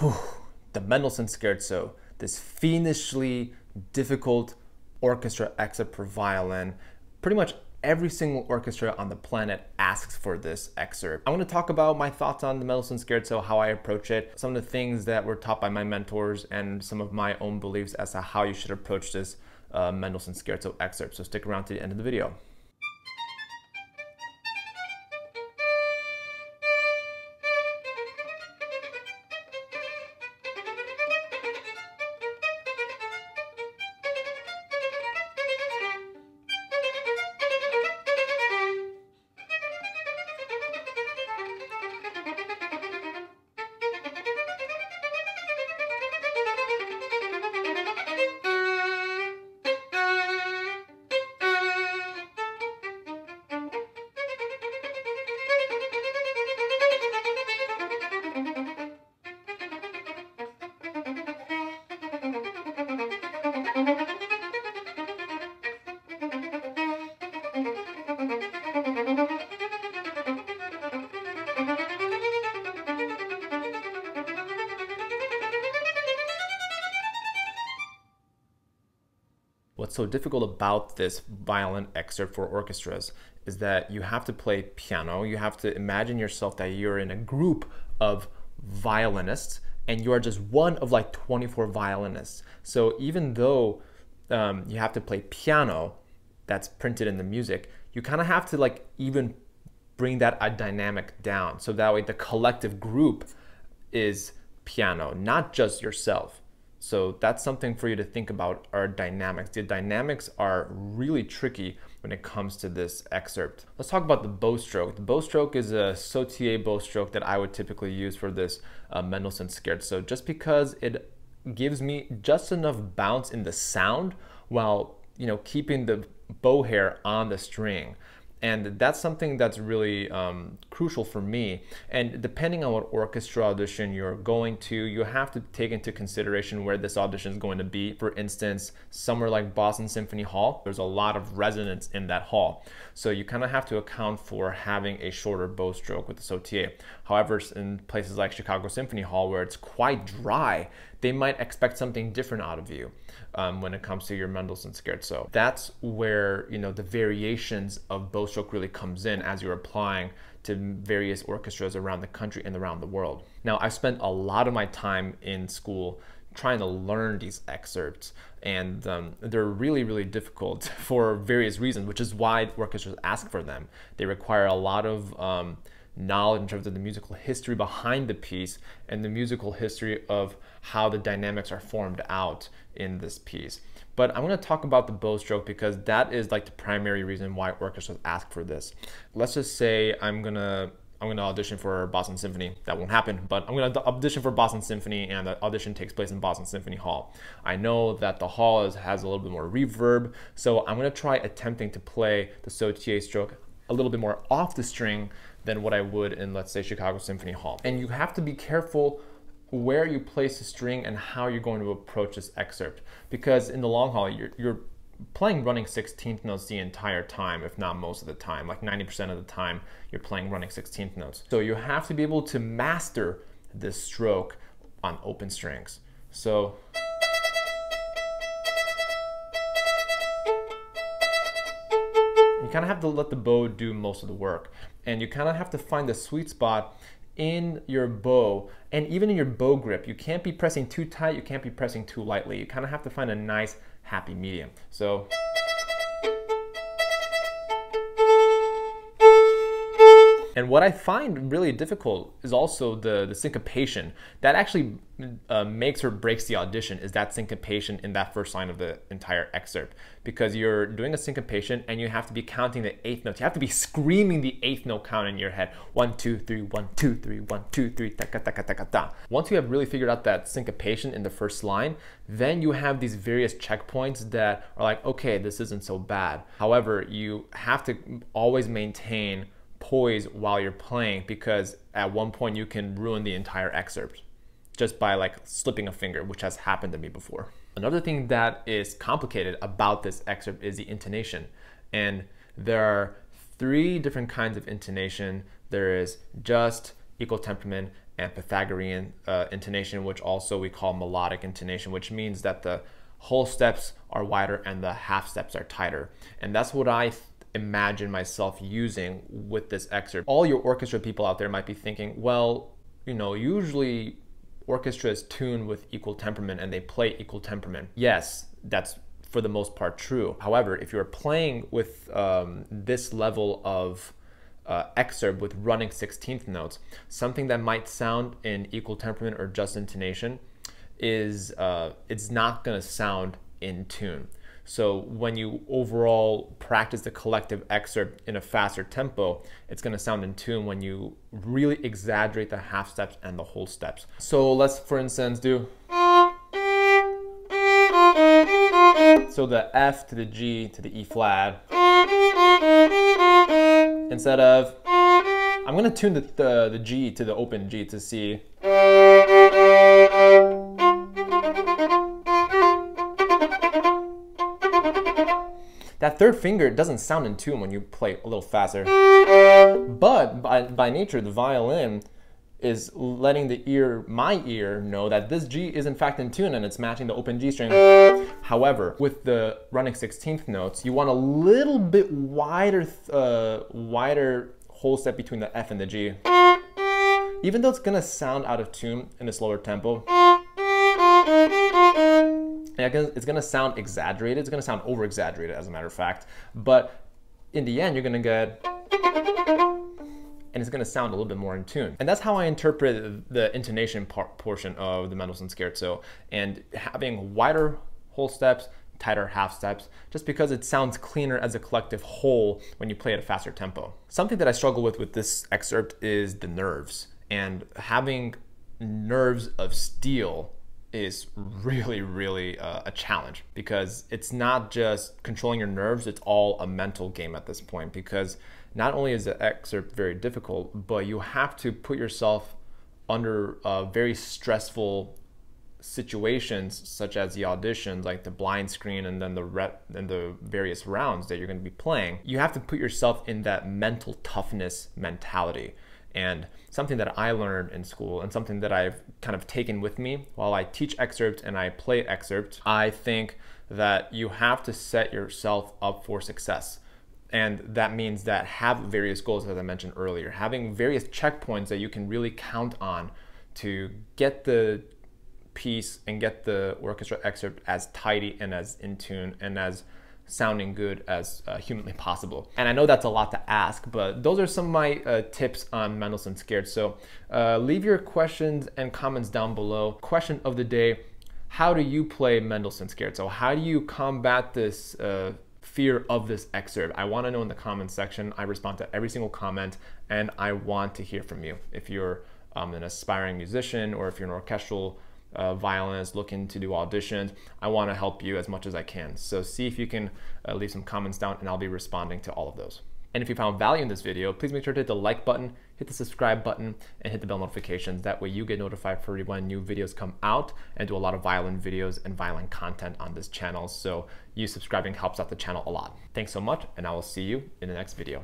Whew, the Mendelssohn Scherzo, this fiendishly difficult orchestra excerpt for violin. Pretty much every single orchestra on the planet asks for this excerpt. I want to talk about my thoughts on the Mendelssohn Scherzo, how I approach it, some of the things that were taught by my mentors, and some of my own beliefs as to how you should approach this Mendelssohn Scherzo excerpt. So stick around to the end of the video. What's so difficult about this violin excerpt for orchestras is that you have to play piano. You have to imagine yourself that you're in a group of violinists and you are just one of like 24 violinists. So even though you have to play piano that's printed in the music, you kind of have to like even bring that a dynamic down. So that way the collective group is piano, not just yourself. So that's something for you to think about, are dynamics. The dynamics are really tricky when it comes to this excerpt. Let's talk about the bow stroke. The bow stroke is a sautillé bow stroke that I would typically use for this Mendelssohn Scherzo, just because it gives me just enough bounce in the sound while keeping the bow hair on the string. And that's something that's really crucial for me. And depending on what orchestra audition you're going to, you have to take into consideration where this audition is going to be. For instance, somewhere like Boston Symphony Hall, there's a lot of resonance in that hall. So you kind of have to account for having a shorter bow stroke with the sautillé. However, in places like Chicago Symphony Hall, where it's quite dry, they might expect something different out of you when it comes to your Mendelssohn Scherzo. That's where the variations of bow stroke really comes in as you're applying to various orchestras around the country and around the world. Now, I've spent a lot of my time in school trying to learn these excerpts, and they're really, really difficult for various reasons, which is why orchestras ask for them. They require a lot of knowledge in terms of the musical history behind the piece and the musical history of how the dynamics are formed out in this piece. But I'm going to talk about the bow stroke because that is like the primary reason why orchestras ask for this. Let's just say I'm gonna audition for Boston Symphony. That won't happen, but I'm gonna audition for Boston Symphony, and the audition takes place in Boston Symphony Hall. I know that the hall has a little bit more reverb, so I'm gonna try attempting to play the sautillé stroke a little bit more off the string than what I would in, let's say, Chicago Symphony Hall. And you have to be careful where you place the string and how you're going to approach this excerpt, because in the long haul, you're playing running 16th notes the entire time, if not most of the time. Like 90% of the time, you're playing running 16th notes. So you have to be able to master this stroke on open strings. So you kind of have to let the bow do most of the work, and you kind of have to find the sweet spot in your bow and even in your bow grip. You can't be pressing too tight, you can't be pressing too lightly. You kind of have to find a nice happy medium. So and what I find really difficult is also the syncopation. That actually makes or breaks the audition, is that syncopation in that first line of the entire excerpt. Because you're doing a syncopation and you have to be counting the eighth notes. You have to be screaming the eighth note count in your head. 1, 2, 3, 1, 2, 3, 1, 2, 3, taka, taka, taka, ta. Once you have really figured out that syncopation in the first line, then you have these various checkpoints that are like, okay, this isn't so bad. However, you have to always maintain poise while you're playing, because at one point you can ruin the entire excerpt just by like slipping a finger, which has happened to me before. Another thing that is complicated about this excerpt is the intonation. And there are 3 different kinds of intonation. There is just, equal temperament, and Pythagorean intonation, which also we call melodic intonation, which means that the whole steps are wider and the half steps are tighter. And that's what I imagine myself using with this excerpt. All your orchestra people out there might be thinking, well, you know, usually orchestra is tuned with equal temperament and they play equal temperament. Yes, that's for the most part true. However, if you're playing with this level of excerpt with running 16th notes, something that might sound in equal temperament or just intonation is it's not going to sound in tune. So when you overall practice the collective excerpt in a faster tempo, it's going to sound in tune when you really exaggerate the half steps and the whole steps. So let's, for instance, do. So the F to the G to the E flat. Instead of, I'm going to tune the G to the open G to C. That third finger doesn't sound in tune when you play a little faster. But by nature, the violin is letting the ear, my ear, know that this G is in fact in tune and it's matching the open G string. However, with the running 16th notes, you want a little bit wider, wider whole step between the F and the G. Even though it's gonna sound out of tune in a slower tempo, it's gonna sound exaggerated, it's gonna sound over-exaggerated as a matter of fact, but in the end you're gonna get, and it's gonna sound a little bit more in tune. And that's how I interpret the intonation portion of the Mendelssohn Scherzo, and having wider whole steps, tighter half steps, just because it sounds cleaner as a collective whole when you play at a faster tempo. Something that I struggle with this excerpt is the nerves, and having nerves of steel is really a challenge, because it's not just controlling your nerves, it's all a mental game at this point, because not only is the excerpt very difficult, but you have to put yourself under very stressful situations, such as the auditions, like the blind screen and then the various rounds that you're going to be playing. You have to put yourself in that mental toughness mentality. And something that I learned in school, and something that I've kind of taken with me while I teach excerpts and I play excerpts, I think that you have to set yourself up for success. And that means that have various goals, as I mentioned earlier, having various checkpoints that you can really count on to get the piece and get the orchestra excerpt as tidy and as in tune and as sounding good as humanly possible. And I know that's a lot to ask, but those are some of my tips on Mendelssohn Scherzo. So leave your questions and comments down below. Question of the day: how do you play Mendelssohn Scherzo? How do you combat this fear of this excerpt? I want to know in the comments section. I respond to every single comment, and I want to hear from you. If you're an aspiring musician, or if you're an orchestral violinist looking to do auditions, I want to help you as much as I can. So see if you can leave some comments down, and I'll be responding to all of those. And if you found value in this video, please make sure to hit the like button, hit the subscribe button, and hit the bell notifications. That way you get notified for when new videos come out, and do a lot of violin videos and violin content on this channel. So you subscribing helps out the channel a lot. Thanks so much, and I will see you in the next video.